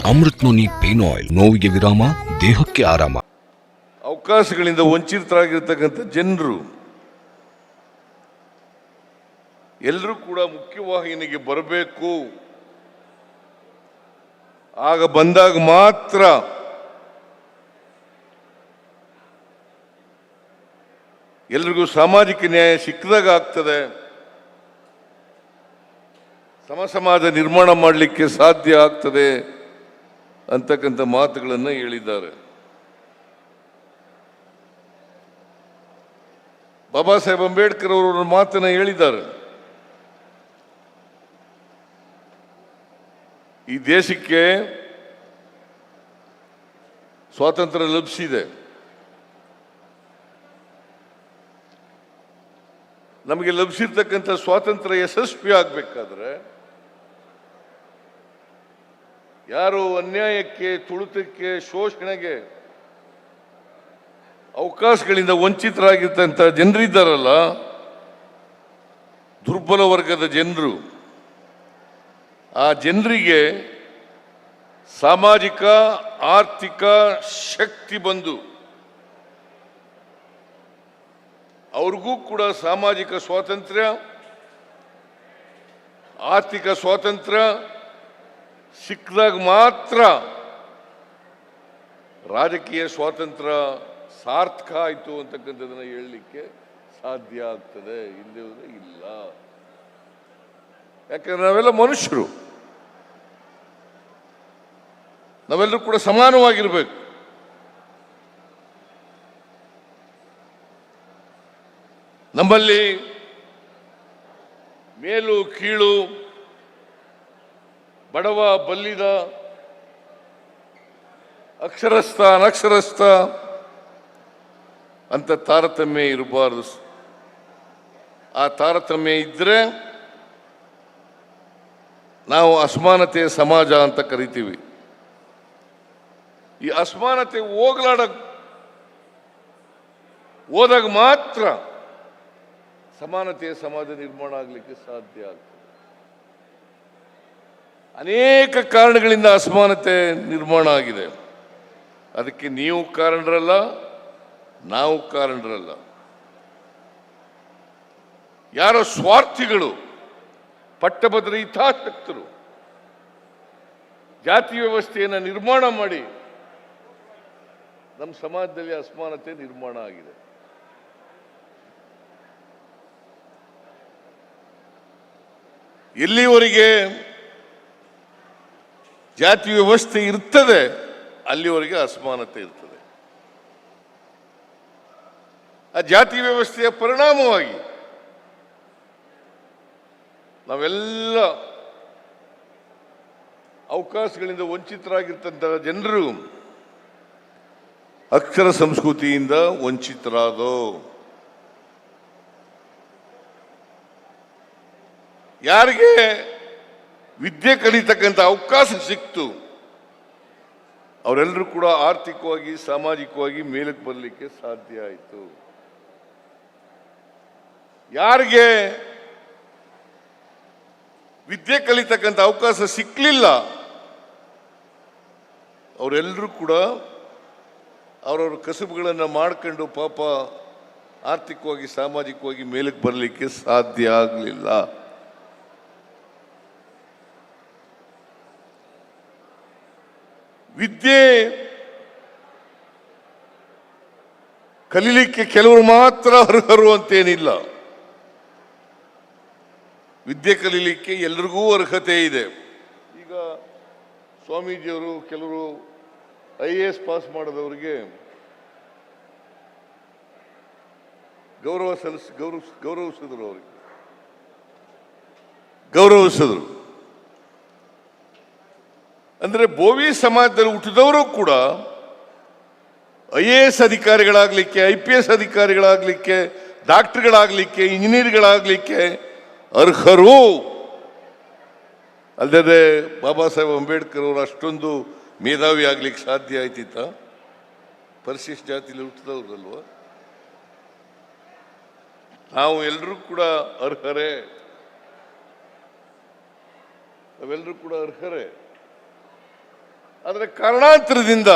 Amrit noni pain oil, ನೋವಿಗೆ ವಿರಾಮ, ದೇಹಕ್ಕೆ ಆರಾಮ. ಅವಕಾಶಗಳಿಂದ ವಂಚಿತರಾಗಿರ್ತಕ್ಕಂಥ ಜನರು ಎಲ್ಲರೂ ಕೂಡ ಮುಖ್ಯವಾಹಿನಿಗೆ ಬರಬೇಕು. ಆಗ ಬಂದಾಗ ಮಾತ್ರ ಎಲ್ರಿಗೂ ಸಾಮಾಜಿಕ ನ್ಯಾಯ ಸಿಕ್ಕಿದಾಗ ಆಗ್ತದೆ, ಸಮಾಜ ನಿರ್ಮಾಣ ಮಾಡಲಿಕ್ಕೆ ಸಾಧ್ಯ ಆಗ್ತದೆ ಅಂತಕ್ಕಂಥ ಮಾತುಗಳನ್ನು ಹೇಳಿದ್ದಾರೆ. ಬಾಬಾ ಸಾಹೇಬ್ ಅಂಬೇಡ್ಕರ್ ಅವರು ಮಾತನ್ನ ಹೇಳಿದ್ದಾರೆ. ಈ ದೇಶಕ್ಕೆ ಸ್ವಾತಂತ್ರ್ಯ ಲಭಿಸಿದೆ. ನಮಗೆ ಲಭಿಸಿರ್ತಕ್ಕಂಥ ಸ್ವಾತಂತ್ರ್ಯ ಯಶಸ್ವಿ ಆಗಬೇಕಾದ್ರೆ ಯಾರು ಅನ್ಯಾಯಕ್ಕೆ, ತುಳಿತಕ್ಕೆ, ಶೋಷಣೆಗೆ, ಅವಕಾಶಗಳಿಂದ ವಂಚಿತರಾಗಿರ್ತಂಥ ಜನರಿದ್ದಾರಲ್ಲ, ದುರ್ಬಲ ವರ್ಗದ ಜನರು, ಆ ಜನರಿಗೆ ಸಾಮಾಜಿಕ ಆರ್ಥಿಕ ಶಕ್ತಿ ಬಂದು ಅವ್ರಿಗೂ ಕೂಡ ಸಾಮಾಜಿಕ ಸ್ವಾತಂತ್ರ್ಯ, ಆರ್ಥಿಕ ಸ್ವಾತಂತ್ರ್ಯ ಸಿಕ್ಕಿದಾಗ ಮಾತ್ರ ರಾಜಕೀಯ ಸ್ವಾತಂತ್ರ್ಯ ಸಾರ್ಥಕ ಆಯಿತು ಅಂತಕ್ಕಂಥದ್ದನ್ನು ಹೇಳಲಿಕ್ಕೆ ಸಾಧ್ಯ ಆಗ್ತದೆ. ಇಲ್ಲದೆ ಇಲ್ಲ. ಯಾಕಂದ್ರೆ ನಾವೆಲ್ಲ ಮನುಷ್ಯರು, ನಾವೆಲ್ಲರೂ ಕೂಡ ಸಮಾನವಾಗಿರ್ಬೇಕು. ನಮ್ಮಲ್ಲಿ ಮೇಲು ಕೀಳು, ಬಡವ ಬಲ್ಲಿದ, ಅಕ್ಷರಸ್ಥ ಅನಕ್ಷರಸ್ಥ ಅಂತ ತಾರತಮ್ಯ ಇರಬಾರದು. ಆ ತಾರತಮ್ಯ ಇದ್ರೆ ನಾವು ಅಸಮಾನತೆಯ ಸಮಾಜ ಅಂತ ಕರಿತೀವಿ. ಈ ಅಸಮಾನತೆ ಹೋದಾಗ ಮಾತ್ರ ಸಮಾನತೆಯ ಸಮಾಜ ನಿರ್ಮಾಣ ಆಗಲಿಕ್ಕೆ ಸಾಧ್ಯ ಆಗ್ತದೆ. ಅನೇಕ ಕಾರಣಗಳಿಂದ ಅಸಮಾನತೆ ನಿರ್ಮಾಣ ಆಗಿದೆ. ಅದಕ್ಕೆ ನೀವು ಕಾರಣರಲ್ಲ, ನಾವು ಕಾರಣರಲ್ಲ. ಯಾರೋ ಸ್ವಾರ್ಥಿಗಳು, ಪಟ್ಟಭದ್ರ ಹಿತಾಸಕ್ತರು ಜಾತಿ ವ್ಯವಸ್ಥೆಯನ್ನು ನಿರ್ಮಾಣ ಮಾಡಿ ನಮ್ಮ ಸಮಾಜದಲ್ಲಿ ಅಸಮಾನತೆ ನಿರ್ಮಾಣ ಆಗಿದೆ. ಎಲ್ಲಿವರೆಗೆ ಜಾತಿ ವ್ಯವಸ್ಥೆ ಇರ್ತದೆ ಅಲ್ಲಿವರೆಗೆ ಅಸಮಾನತೆ ಇರ್ತದೆ. ಆ ಜಾತಿ ವ್ಯವಸ್ಥೆಯ ಪರಿಣಾಮವಾಗಿ ನಾವೆಲ್ಲ ಅವಕಾಶಗಳಿಂದ ವಂಚಿತರಾಗಿರ್ತಂಥ ಜನರು ಅಕ್ಷರ ಸಂಸ್ಕೃತಿಯಿಂದ ವಂಚಿತರಾದೋ. ಯಾರಿಗೆ ವಿದ್ಯೆ ಕಲಿತಕ್ಕಂಥ ಅವಕಾಶ ಸಿಕ್ತು ಅವರೆಲ್ಲರೂ ಕೂಡ ಆರ್ಥಿಕವಾಗಿ, ಸಾಮಾಜಿಕವಾಗಿ ಮೇಲಕ್ಕೆ ಬರಲಿಕ್ಕೆ ಸಾಧ್ಯ ಆಯಿತು. ಯಾರಿಗೆ ವಿದ್ಯೆ ಕಲಿತಕ್ಕಂಥ ಅವಕಾಶ ಸಿಕ್ಕಲಿಲ್ಲ ಅವರೆಲ್ಲರೂ ಕೂಡ ಅವರವ್ರ ಕಸುಬುಗಳನ್ನು ಮಾಡ್ಕೊಂಡು ಪಾಪ ಆರ್ಥಿಕವಾಗಿ, ಸಾಮಾಜಿಕವಾಗಿ ಮೇಲಕ್ಕೆ ಬರಲಿಕ್ಕೆ ಸಾಧ್ಯ ಆಗಲಿಲ್ಲ. ವಿದ್ಯೆ ಕಲೀಲಿಕ್ಕೆ ಕೆಲವರು ಮಾತ್ರ ಅರ್ಹರು ಅಂತೇನಿಲ್ಲ. ವಿದ್ಯೆ ಕಲೀಲಿಕ್ಕೆ ಎಲ್ರಿಗೂ ಅರ್ಹತೆ ಇದೆ. ಈಗ ಸ್ವಾಮೀಜಿಯವರು ಕೆಲವರು IAS ಪಾಸ್ ಮಾಡಿದವರಿಗೆ ಗೌರವಿಸಿದ್ರು. ಅಂದ್ರೆ ಬೋವಿ ಸಮಾಜದಲ್ಲಿ ಹುಟ್ಟಿದವರು ಕೂಡ IAS ಅಧಿಕಾರಿಗಳಾಗಲಿಕ್ಕೆ, IPS ಅಧಿಕಾರಿಗಳಾಗಲಿಕ್ಕೆ, ಡಾಕ್ಟರ್ಗಳಾಗಲಿಕ್ಕೆ, ಇಂಜಿನಿಯರ್ಗಳಾಗಲಿಕ್ಕೆ ಅರ್ಹರು. ಅಲ್ಲದೆ ಬಾಬಾ ಸಾಹೇಬ್ ಅಂಬೇಡ್ಕರ್ ಅವರು ಅಷ್ಟೊಂದು ಮೇಧಾವಿ ಆಗ್ಲಿಕ್ಕೆ ಸಾಧ್ಯ ಆಯ್ತಿತ್ತ? ಪರಿಶಿಷ್ಟ ಜಾತಿಯಲ್ಲಿ ಹುಟ್ಟಿದವ್ರಲ್ವ. ನಾವು ಎಲ್ಲರೂ ಕೂಡ ಅರ್ಹರೇ, ನಾವೆಲ್ಲರೂ ಕೂಡ ಅರ್ಹರೇ. ಆದರೆ ಕಾರಣಾಂತರದಿಂದ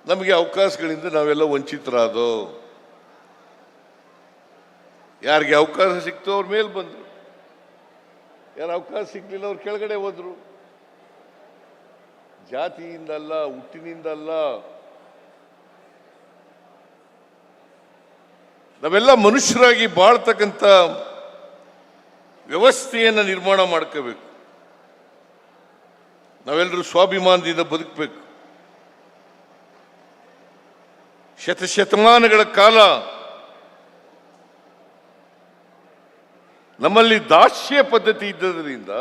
ನಮಗೆ ಅವಕಾಶಗಳಿಂದ ನಾವೆಲ್ಲ ವಂಚಿತರಾದೋ. ಯಾರಿಗೆ ಅವಕಾಶ ಸಿಕ್ತೋ ಅವ್ರ ಮೇಲೆ ಬಂದರು, ಯಾರು ಅವಕಾಶ ಸಿಗ್ಲಿಲ್ಲ ಅವ್ರು ಕೆಳಗಡೆ ಹೋದ್ರು. ಜಾತಿಯಿಂದಲ್ಲ, ಹುಟ್ಟಿನಿಂದಲ್ಲ, ನಾವೆಲ್ಲ ಮನುಷ್ಯರಾಗಿ ಬಾಳ್ತಕ್ಕಂಥ ವ್ಯವಸ್ಥೆಯನ್ನು ನಿರ್ಮಾಣ ಮಾಡ್ಕೋಬೇಕು. ನಾವೆಲ್ಲರೂ ಸ್ವಾಭಿಮಾನದಿಂದ ಬದುಕಬೇಕು. ಶತಶತಮಾನಗಳ ಕಾಲ ನಮ್ಮಲ್ಲಿ ದಾಸ್ಯ ಪದ್ಧತಿ ಇದ್ದದರಿಂದ,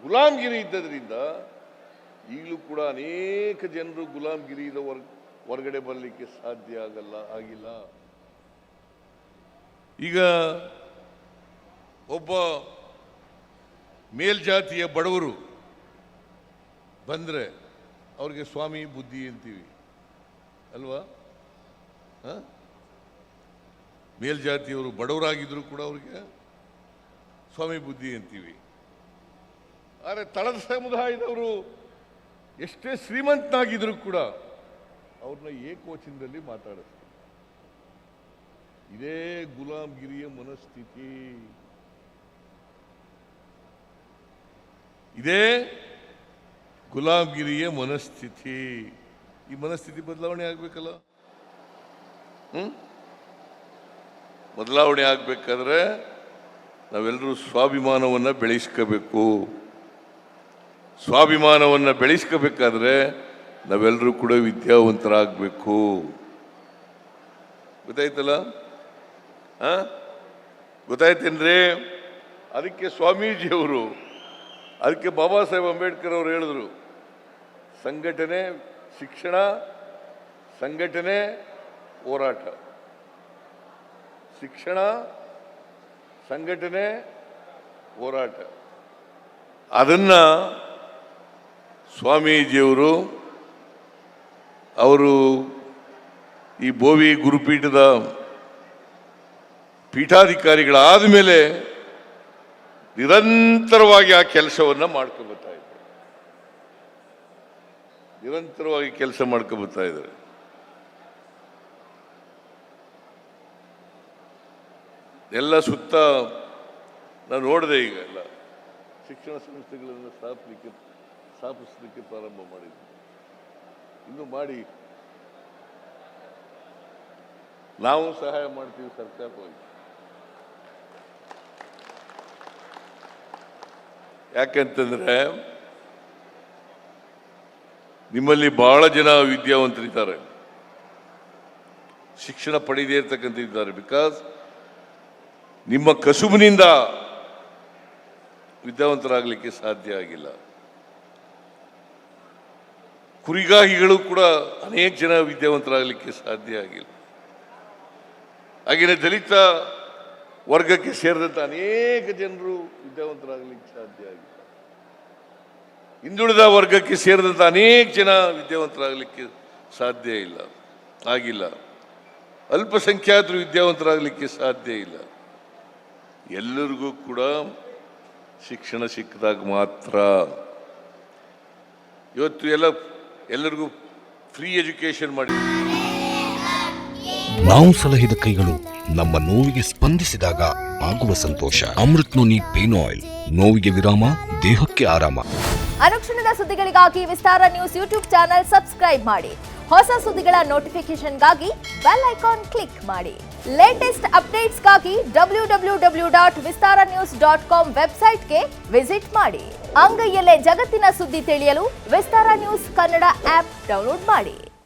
ಗುಲಾಮಗಿರಿ ಇದ್ದದರಿಂದ ಈಗಲೂ ಕೂಡ ಅನೇಕ ಜನರು ಗುಲಾಮಗಿರಿಯಿಂದ ಹೊರಗಡೆ ಬರಲಿಕ್ಕೆ ಸಾಧ್ಯ ಆಗಿಲ್ಲ. ಈಗ ಒಬ್ಬ ಮೇಲ್ಜಾತಿಯ ಬಡವರು ಬಂದರೆ ಅವ್ರಿಗೆ ಸ್ವಾಮಿ ಬುದ್ಧಿ ಅಂತೀವಿ ಅಲ್ವಾ? ಮೇಲ್ಜಾತಿಯವರು ಬಡವರಾಗಿದ್ರು ಕೂಡ ಅವ್ರಿಗೆ ಸ್ವಾಮಿ ಬುದ್ಧಿ ಅಂತೀವಿ. ಆದರೆ ತಳದ ಸಮುದಾಯದವರು ಎಷ್ಟೇ ಶ್ರೀಮಂತನಾಗಿದ್ರು ಕೂಡ ಅವ್ರನ್ನ ಏಕವಚನದಲ್ಲಿ ಮಾತಾಡಿಸ್ತಾರೆ. ಇದೇ ಗುಲಾಮಗಿರಿಯ ಮನಸ್ಥಿತಿ, ಇದೇ ಗುಲಾಮಗಿರಿಯ ಮನಸ್ಥಿತಿ. ಈ ಮನಸ್ಥಿತಿ ಬದಲಾವಣೆ ಆಗ್ಬೇಕಲ್ಲ. ಬದಲಾವಣೆ ಆಗ್ಬೇಕಾದ್ರೆ ನಾವೆಲ್ಲರೂ ಸ್ವಾಭಿಮಾನವನ್ನು ಬೆಳೆಸ್ಕೋಬೇಕು. ಸ್ವಾಭಿಮಾನವನ್ನು ಬೆಳೆಸ್ಕೋಬೇಕಾದ್ರೆ ನಾವೆಲ್ಲರೂ ಕೂಡ ವಿದ್ಯಾವಂತರಾಗಬೇಕು. ಗೊತ್ತಾಯ್ತಲ್ಲ? ಗೊತ್ತಾಯ್ತೇನ್ರಿ? ಅದಕ್ಕೆ ಸ್ವಾಮೀಜಿಯವರು, ಅದಕ್ಕೆ ಬಾಬಾ ಸಾಹೇಬ್ ಅಂಬೇಡ್ಕರ್ ಅವರು ಹೇಳಿದ್ರು, ಸಂಘಟನೆ, ಶಿಕ್ಷಣ, ಸಂಘಟನೆ, ಹೋರಾಟ. ಶಿಕ್ಷಣ, ಸಂಘಟನೆ, ಹೋರಾಟ. ಅದನ್ನ ಸ್ವಾಮೀಜಿಯವರು ಅವರು ಈ ಬೋವಿ ಗುರುಪೀಠದ ಪೀಠಾಧಿಕಾರಿಗಳಾದ ಮೇಲೆ ನಿರಂತರವಾಗಿ ಆ ಕೆಲಸವನ್ನು ಮಾಡ್ಕೊಬರ್ತಾ ಇದ್ದಾರೆ. ನಿರಂತರವಾಗಿ ಕೆಲಸ ಮಾಡ್ಕೊಬರ್ತಾ ಇದ್ದಾರೆ. ಎಲ್ಲ ಸುತ್ತ ನಾನು ನೋಡಿದೆ. ಈಗ ಎಲ್ಲ ಶಿಕ್ಷಣ ಸಂಸ್ಥೆಗಳನ್ನು ಸ್ಥಾಪಿಸಲಿಕ್ಕೆ ಪ್ರಾರಂಭ ಮಾಡಿದ್ದೆ. ಇನ್ನು ಮಾಡಿ ನಾವು ಸಹಾಯ ಮಾಡ್ತೀವಿ ಸರ್ಕಾರವಾಗಿ. ಯಾಕಂತಂದ್ರೆ ನಿಮ್ಮಲ್ಲಿ ಬಹಳ ಜನ ವಿದ್ಯಾವಂತರಿದ್ದಾರೆ, ಶಿಕ್ಷಣ ಪಡೆಯದೇ ಇರ್ತಕ್ಕಂಥದ್ದಾರೆ. ಬಿಕಾಸ್ ನಿಮ್ಮ ಕಸುಬಿನಿಂದ ವಿದ್ಯಾವಂತರಾಗಲಿಕ್ಕೆ ಸಾಧ್ಯ ಆಗಿಲ್ಲ. ಕುರಿಗಾಹಿಗಳು ಕೂಡ ಅನೇಕ ಜನ ವಿದ್ಯಾವಂತರಾಗಲಿಕ್ಕೆ ಸಾಧ್ಯ ಆಗಿಲ್ಲ. ಹಾಗೆಯೇ ದಲಿತ ವರ್ಗಕ್ಕೆ ಸೇರಿದಂಥ ಅನೇಕ ಜನರು ವಿದ್ಯಾವಂತರಾಗಲಿಕ್ಕೆ ಸಾಧ್ಯ ಆಗಿಲ್ಲ. ಹಿಂದುಳಿದ ವರ್ಗಕ್ಕೆ ಸೇರಿದಂಥ ಅನೇಕ ಜನ ವಿದ್ಯಾವಂತರಾಗಲಿಕ್ಕೆ ಸಾಧ್ಯ ಆಗಿಲ್ಲ. ಅಲ್ಪಸಂಖ್ಯಾತರು ವಿದ್ಯಾವಂತರಾಗಲಿಕ್ಕೆ ಸಾಧ್ಯ ಇಲ್ಲ. ಎಲ್ಲರಿಗೂ ಕೂಡ ಶಿಕ್ಷಣ ಸಿಕ್ಕಿದಾಗ ಮಾತ್ರ. ಇವತ್ತು ಎಲ್ಲರಿಗೂ ಫ್ರೀ ಎಜುಕೇಶನ್ ಮಾಡಿ, ನಾವು ಸಲಹಿದ ಕೈಗಳು ನಮ್ಮ ನೋವಿಗೆ ಸ್ಪಂದಿಸಿದಾಗ ಆಗುವ ಸಂತೋಷ. ಅಮೃತ್ ನೋನಿ ಪೇನ್ ಆಯಿಲ್, ನೋವಿಗೆ ವಿರಾಮ, ದೇಹಕ್ಕೆ ಆರಾಮ. ಅನುಕ್ಷಣದ ಸುದ್ದಿಗಳಿಗಾಗಿ ವಿಸ್ತಾರ ನ್ಯೂಸ್ ಯೂಟ್ಯೂಬ್ ಚಾನೆಲ್ ಸಬ್ಸ್ಕ್ರೈಬ್ ಮಾಡಿ. ಹೊಸ ಸುದ್ದಿಗಳ ನೋಟಿಫಿಕೇಶನ್ಗಾಗಿ ಬೆಲ್ ಐಕಾನ್ ಕ್ಲಿಕ್ ಮಾಡಿ. ಲೇಟೆಸ್ಟ್ ಅಪ್ಡೇಟ್ಸ್ಗಾಗಿ www.vistaranews.com ವೆಬ್ಸೈಟ್ಗೆ ವಿಸಿಟ್ ಮಾಡಿ. ಅಂಗೈಯಲ್ಲೇ ಜಗತ್ತಿನ ಸುದ್ದಿ ತಿಳಿಯಲು ವಿಸ್ತಾರ ನ್ಯೂಸ್ ಕನ್ನಡ ಆಪ್ ಡೌನ್ಲೋಡ್ ಮಾಡಿ.